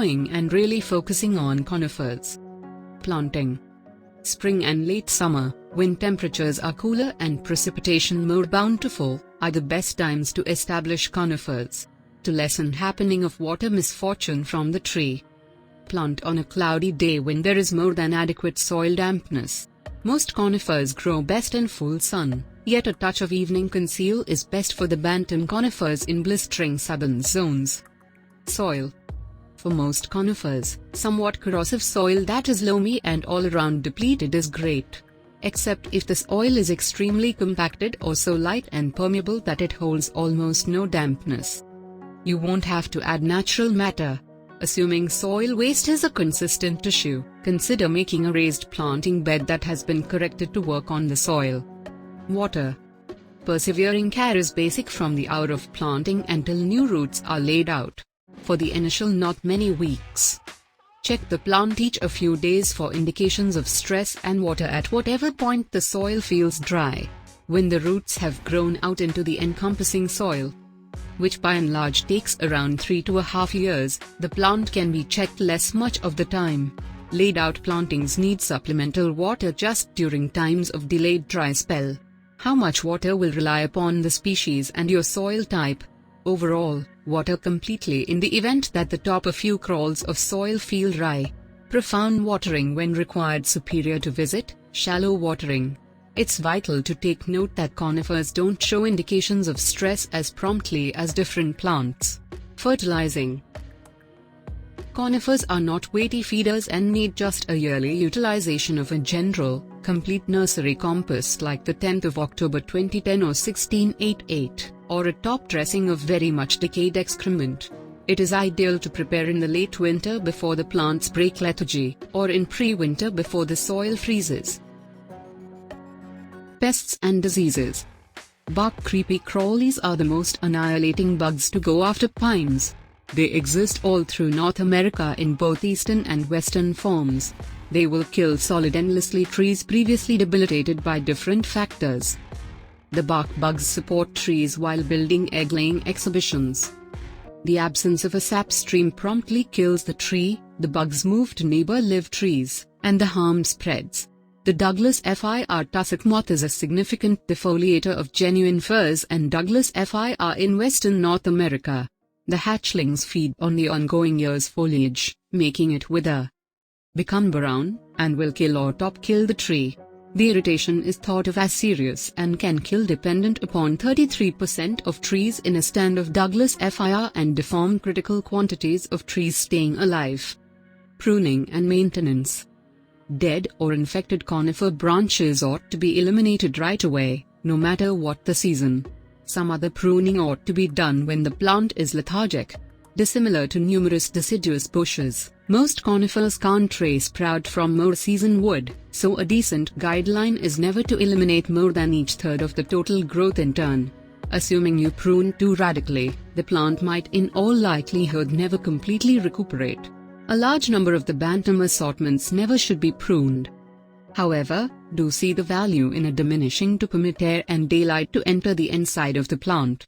enjoying and really focusing on conifers. Planting. Spring and late summer, when temperatures are cooler and precipitation more bountiful, are the best times to establish conifers, to lessen happening of water misfortune from the tree. Plant on a cloudy day when there is more than adequate soil dampness. Most conifers grow best in full sun, yet a touch of evening conceal is best for the bantam conifers in blistering southern zones. Soil. For most conifers, somewhat corrosive soil that is loamy and all around depleted is great. Except if the soil is extremely compacted or so light and permeable that it holds almost no dampness. You won't have to add natural matter. Assuming soil waste is a consistent tissue, consider making a raised planting bed that has been corrected to work on the soil. Water. Persevering care is basic from the hour of planting until new roots are laid out. For the initial not many weeks. Check the plant each a few days for indications of stress and water at whatever point the soil feels dry. When the roots have grown out into the encompassing soil, which by and large takes around 3 to a half years, the plant can be checked less much of the time. Laid out plantings need supplemental water just during times of delayed dry spell. How much water will rely upon the species and your soil type. Overall, water completely in the event that the top a few crawls of soil feel dry. Profound watering when required superior to visit, shallow watering. It's vital to take note that conifers don't show indications of stress as promptly as different plants. Fertilizing. Conifers are not weighty feeders and need just a yearly utilization of a general, complete nursery compost like the 10th of October 2010 or 1688, or a top dressing of very much decayed excrement. It is ideal to prepare in the late winter before the plants break lethargy, or in pre-winter before the soil freezes. Pests and diseases. Bark creepy crawlies are the most annihilating bugs to go after pines. They exist all through North America in both eastern and western forms. They will kill solid endlessly trees previously debilitated by different factors. The bark bugs support trees while building egg-laying exhibitions. The absence of a sap stream promptly kills the tree, the bugs move to neighbor-live trees, and the harm spreads. The Douglas fir tussock moth is a significant defoliator of genuine firs and Douglas fir in western North America. The hatchlings feed on the ongoing year's foliage, making it wither, become brown, and will kill or top-kill the tree. The irritation is thought of as serious and can kill dependent upon 33% of trees in a stand of Douglas fir and deform critical quantities of trees staying alive. Pruning and maintenance. Dead or infected conifer branches ought to be eliminated right away, no matter what the season. Some other pruning ought to be done when the plant is lethargic. Dissimilar to numerous deciduous bushes, most conifers can't trace sprout from more seasoned wood, so a decent guideline is never to eliminate more than each third of the total growth in turn. Assuming you prune too radically, the plant might in all likelihood never completely recuperate. A large number of the bantam assortments never should be pruned. However, do see the value in a diminishing to permit air and daylight to enter the inside of the plant.